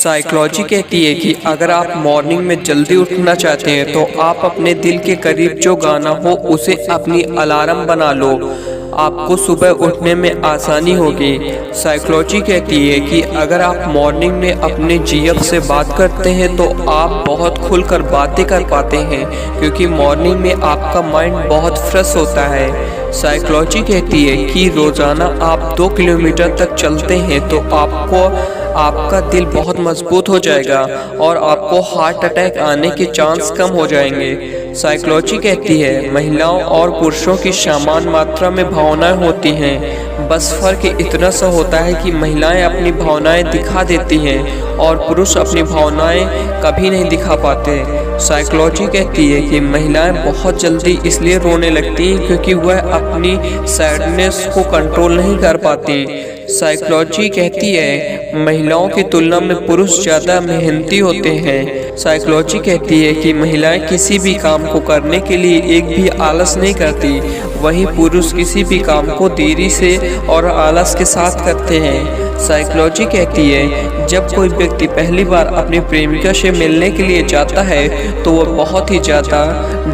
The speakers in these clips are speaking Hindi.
साइकोलॉजी कहती है कि अगर आप मॉर्निंग में जल्दी उठना चाहते हैं तो आप अपने दिल के करीब जो गाना हो उसे अपनी अलार्म बना लो। आपको सुबह उठने में आसानी होगी। साइकोलॉजी कहती है कि अगर आप मॉर्निंग में अपने जीएफ से बात करते हैं तो आप बहुत खुलकर बातें कर पाते हैं, क्योंकि मॉर्निंग में आपका माइंड बहुत फ्रेश होता है। साइकोलॉजी कहती है कि रोज़ाना आप 2 किलोमीटर तक चलते हैं तो आपका दिल बहुत मजबूत हो जाएगा और आपको हार्ट अटैक आने के चांस कम हो जाएंगे। साइकोलॉजी कहती है महिलाओं और पुरुषों की समान मात्रा में भावनाएं होती हैं, बस फर्क इतना सा होता है कि महिलाएं अपनी भावनाएं दिखा देती हैं और पुरुष अपनी भावनाएं कभी नहीं दिखा पाते। साइकोलॉजी कहती है कि महिलाएं बहुत जल्दी इसलिए रोने लगती हैं क्योंकि वह अपनी सैडनेस को कंट्रोल नहीं कर पाती। साइकोलॉजी कहती है महिलाओं की तुलना में पुरुष ज़्यादा मेहनती होते हैं। साइकोलॉजी कहती है कि महिलाएं किसी भी काम को करने के लिए एक भी आलस नहीं करती, वहीं पुरुष किसी भी काम को देरी से और आलस के साथ करते हैं। साइकोलॉजी कहती है जब कोई व्यक्ति पहली बार अपनी प्रेमिका से मिलने के लिए जाता है तो वह बहुत ही ज़्यादा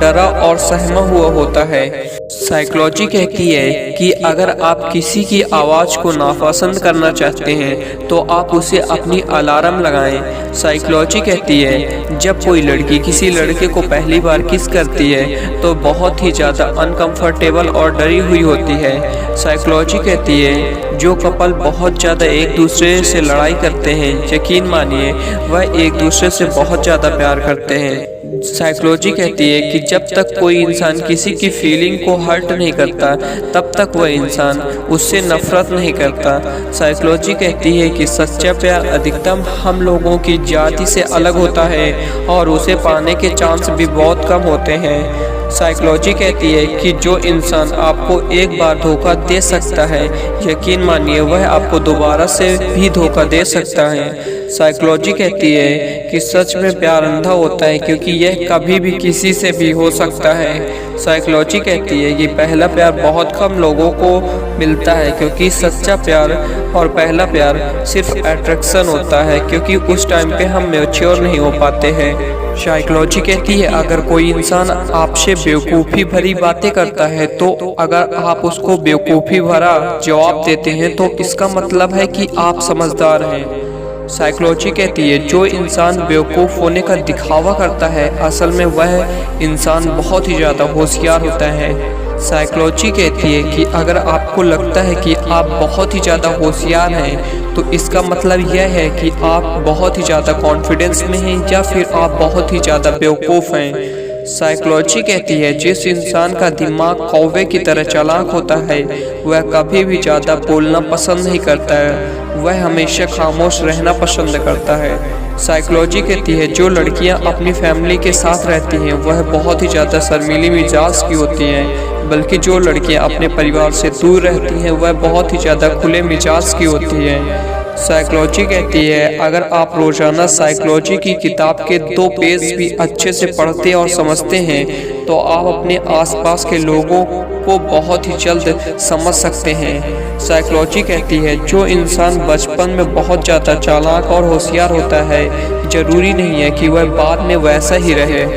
डरा और सहमा हुआ होता है। साइकोलॉजी कहती है कि अगर आप किसी की आवाज़ को नापसंद करना चाहते हैं तो आप उसे अपनी अलार्म लगाएं। साइकोलॉजी कहती है जब कोई लड़की किसी लड़के को पहली बार किस करती है तो बहुत ही ज़्यादा अनकंफर्टेबल और डरी हुई होती है। साइकोलॉजी कहती है जो कपल बहुत ज़्यादा एक दूसरे से लड़ाई करते हैं, यकीन मानिए वह एक दूसरे से बहुत ज़्यादा प्यार करते हैं। साइकोलॉजी कहती है कि जब तक कोई इंसान किसी की फीलिंग को हर्ट नहीं करता तब तक वह इंसान उससे नफरत नहीं करता। साइकोलॉजी कहती है कि सच्चा प्यार अधिकतम हम लोगों की जाति से अलग होता है और उसे पाने के चांस भी बहुत कम होते हैं। साइकोलॉजी कहती है कि जो इंसान आपको एक बार धोखा दे सकता है, यकीन मानिए वह आपको दोबारा से भी धोखा दे सकता है। साइकोलॉजी कहती है कि सच में प्यार अंधा होता है क्योंकि यह कभी भी किसी से भी हो सकता है। साइकोलॉजी कहती है कि पहला प्यार बहुत कम लोगों को मिलता है क्योंकि सच्चा प्यार और पहला प्यार सिर्फ अट्रैक्शन होता है, क्योंकि उस टाइम पे हम मैच्योर नहीं हो पाते हैं। साइकोलॉजी कहती है अगर कोई इंसान आपसे बेवकूफ़ी भरी बातें करता है तो अगर आप उसको बेवकूफ़ी भरा जवाब देते हैं तो इसका मतलब है कि आप समझदार हैं। साइकोलॉजी कहती है जो इंसान बेवकूफ़ होने का दिखावा करता है असल में वह इंसान बहुत ही ज़्यादा होशियार होता है। साइकोलॉजी कहती है कि अगर आपको लगता है कि आप बहुत ही ज़्यादा होशियार हैं तो इसका मतलब यह है कि आप बहुत ही ज़्यादा कॉन्फिडेंस में हैं या फिर आप बहुत ही ज़्यादा बेवकूफ़ हैं। साइकोलॉजी कहती है जिस इंसान का दिमाग कौवे की तरह चालाक होता है वह कभी भी ज़्यादा बोलना पसंद नहीं करता है, वह हमेशा खामोश रहना पसंद करता है। साइकोलॉजी कहती है जो लड़कियां अपनी फैमिली के साथ रहती हैं वह बहुत ही ज़्यादा शर्मीली मिजाज की होती हैं, बल्कि जो लड़कियां अपने परिवार से दूर रहती हैं वह बहुत ही ज़्यादा खुले मिजाज की होती हैं। साइकोलॉजी कहती है अगर आप रोज़ाना साइकोलॉजी की किताब के 2 पेज भी अच्छे से पढ़ते और समझते हैं तो आप अपने आसपास के लोगों को बहुत ही जल्द समझ सकते हैं। साइकोलॉजी कहती है जो इंसान बचपन में बहुत ज़्यादा चालाक और होशियार होता है ज़रूरी नहीं है कि वह बाद में वैसा ही रहे।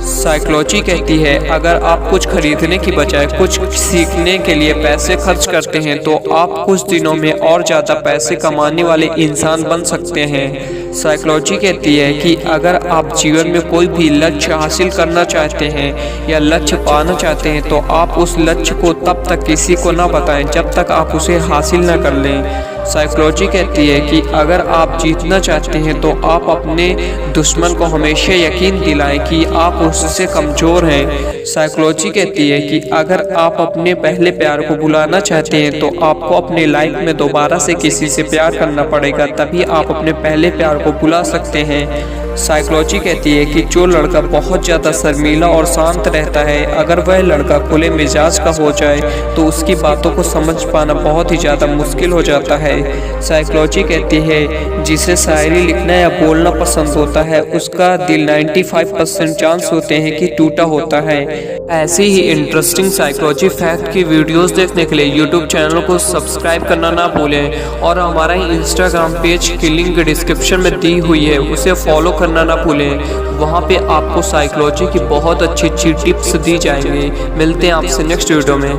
साइकोलॉजी कहती है अगर आप कुछ खरीदने की बजाय कुछ सीखने के लिए पैसे खर्च करते हैं तो आप कुछ दिनों में और ज़्यादा पैसे कमाने वाले इंसान बन सकते हैं। साइकोलॉजी कहती है कि अगर आप जीवन में कोई भी लक्ष्य हासिल करना चाहते हैं या लक्ष्य पाना चाहते हैं तो आप उस लक्ष्य को तब तक किसी को ना बताएं जब तक आप उसे हासिल ना कर लें। साइकोलॉजी कहती है कि अगर आप जीतना चाहते हैं तो आप अपने दुश्मन को हमेशा यकीन दिलाएं कि आप उससे कमज़ोर हैं। साइकोलॉजी कहती है कि अगर आप अपने पहले प्यार को भुलाना चाहते हैं तो आपको अपने लाइफ में दोबारा से किसी से प्यार करना पड़ेगा, तभी आप अपने पहले प्यार को भुला सकते हैं। साइकोलॉजी कहती है कि जो लड़का बहुत ज़्यादा शर्मीला और शांत रहता है अगर वह लड़का खुले मिजाज का हो जाए तो उसकी बातों को समझ पाना बहुत ही ज़्यादा मुश्किल हो जाता है। साइकोलॉजी कहती है जिसे शायरी लिखना या बोलना पसंद होता है उसका दिल 95% चांस होते हैं कि टूटा होता है। ऐसी ही इंटरेस्टिंग साइकोलॉजी फैक्ट की वीडियोस देखने के लिए यूट्यूब चैनल को सब्सक्राइब करना ना भूलें और हमारा इंस्टाग्राम पेज की लिंक डिस्क्रिप्शन में दी हुई है, उसे फॉलो करना ना भूलें। वहाँ पे आपको साइकोलॉजी की बहुत अच्छी अच्छी टिप्स दी जाएंगी। मिलते हैं आपसे नेक्स्ट वीडियो में।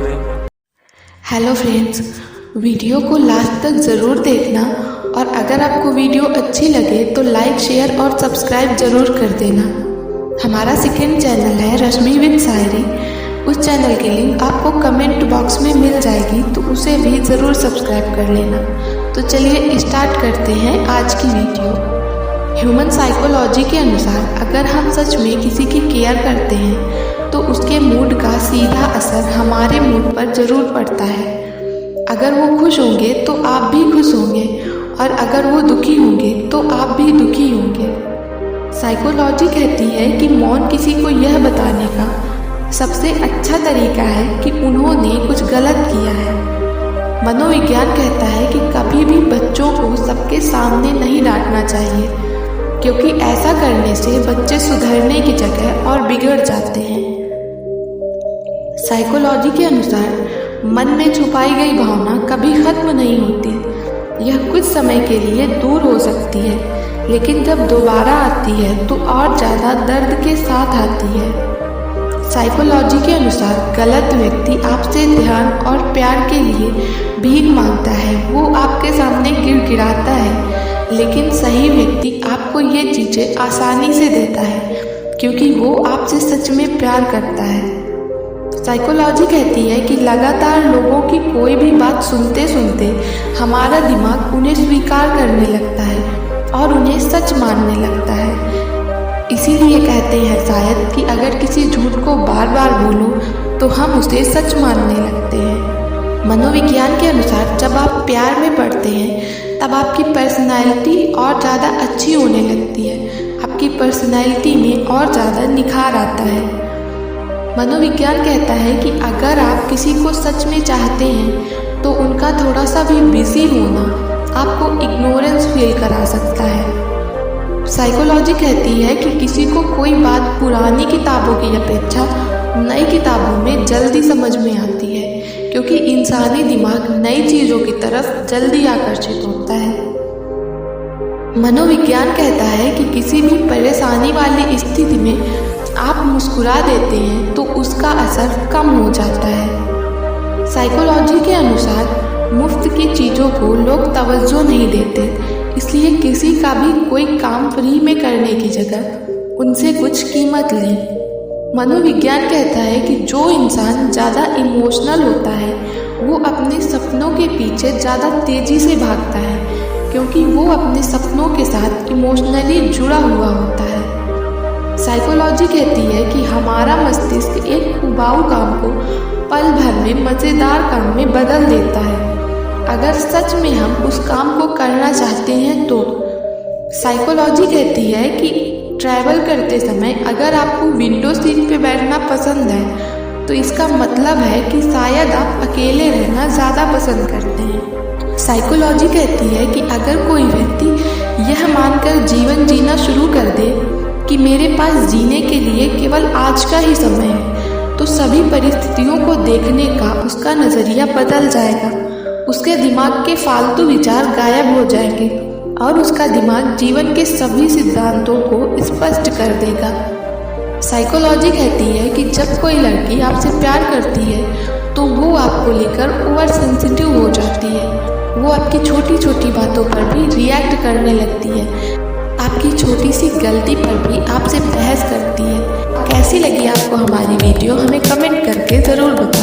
हेलो फ्रेंड्स, वीडियो को लास्ट तक ज़रूर देखना और अगर आपको वीडियो अच्छी लगे तो लाइक, शेयर और सब्सक्राइब ज़रूर कर देना। हमारा सेकेंड चैनल है रश्मि विद शायरी। उस चैनल की लिंक आपको कमेंट बॉक्स में मिल जाएगी, तो उसे भी ज़रूर सब्सक्राइब कर लेना। तो चलिए स्टार्ट करते हैं आज की वीडियो। ह्यूमन साइकोलॉजी के अनुसार अगर हम सच में किसी की केयर करते हैं तो उसके मूड का सीधा असर हमारे मूड पर ज़रूर पड़ता है। अगर वो खुश होंगे तो आप भी खुश होंगे और अगर वो दुखी होंगे तो आप भी दुखी होंगे। साइकोलॉजी कहती है कि मौन किसी को यह बताने का सबसे अच्छा तरीका है कि उन्होंने कुछ गलत किया है। मनोविज्ञान कहता है कि कभी भी बच्चों को सबके सामने नहीं डांटना चाहिए, क्योंकि ऐसा करने से बच्चे सुधरने की जगह और बिगड़ जाते हैं। साइकोलॉजी के अनुसार मन में छुपाई गई भावना कभी खत्म नहीं होती। यह कुछ समय के लिए दूर हो सकती है, लेकिन जब दोबारा आती है तो और ज़्यादा दर्द के साथ आती है। साइकोलॉजी के अनुसार गलत व्यक्ति आपसे ध्यान और प्यार के लिए भीख मांगता है, वो आपके सामने गिड़गिड़ाता है, लेकिन सही व्यक्ति आपको ये चीज़ें आसानी से देता है, क्योंकि वो आपसे सच में प्यार करता है। साइकोलॉजी कहती है कि लगातार लोगों की कोई भी बात सुनते सुनते हमारा दिमाग उन्हें स्वीकार करने लगता है और उन्हें सच मानने लगता है। इसीलिए कहते हैं शायद कि अगर किसी झूठ को बार बार बोलो तो हम उसे सच मानने लगते हैं। मनोविज्ञान के अनुसार जब आप प्यार में पड़ते हैं तब आपकी पर्सनैलिटी और ज़्यादा अच्छी होने लगती है, आपकी पर्सनैलिटी में और ज़्यादा निखार आता है। मनोविज्ञान कहता है कि अगर आप किसी को सच में चाहते हैं तो उनका थोड़ा सा भी बिजी होना आपको इग्नोरेंस फील करा सकता है। साइकोलॉजी कहती है कि किसी को कोई बात पुरानी किताबों की अपेक्षा नई किताबों में जल्दी समझ में आती है, क्योंकि इंसानी दिमाग नई चीज़ों की तरफ जल्दी आकर्षित होता है। मनोविज्ञान कहता है कि किसी भी परेशानी वाली स्थिति में आप मुस्कुरा देते हैं तो उसका असर कम हो जाता है। साइकोलॉजी के अनुसार मुफ्त की चीज़ों को लोग तवज्जो नहीं देते, इसलिए किसी का भी कोई काम फ्री में करने की जगह उनसे कुछ कीमत लें। मनोविज्ञान कहता है कि जो इंसान ज़्यादा इमोशनल होता है वो अपने सपनों के पीछे ज़्यादा तेज़ी से भागता है, क्योंकि वो अपने सपनों के साथ इमोशनली जुड़ा हुआ होता है। साइकोलॉजी कहती है कि हमारा मस्तिष्क एक उबाऊ काम को पल भर में मज़ेदार काम में बदल देता है, अगर सच में हम उस काम को करना चाहते हैं तो। साइकोलॉजी कहती है कि ट्रैवल करते समय अगर आपको विंडो सीट पे बैठना पसंद है तो इसका मतलब है कि शायद आप अकेले रहना ज़्यादा पसंद करते हैं। साइकोलॉजी कहती है कि अगर कोई व्यक्ति यह मानकर जीवन जीना शुरू कर दे कि मेरे पास जीने के लिए केवल आज का ही समय है, तो सभी परिस्थितियों को देखने का उसका नज़रिया बदल जाएगा। उसके दिमाग के फालतू विचार गायब हो जाएंगे और उसका दिमाग जीवन के सभी सिद्धांतों को स्पष्ट कर देगा। साइकोलॉजी कहती है कि जब कोई लड़की आपसे प्यार करती है तो वो आपको लेकर ओवर सेंसिटिव हो जाती है। वो आपकी छोटी छोटी बातों पर भी रिएक्ट करने लगती है, आपकी छोटी सी गलती पर भी आपसे बहस करती है। कैसी लगी आपको हमारी वीडियो, हमें कमेंट करके ज़रूर बताएं।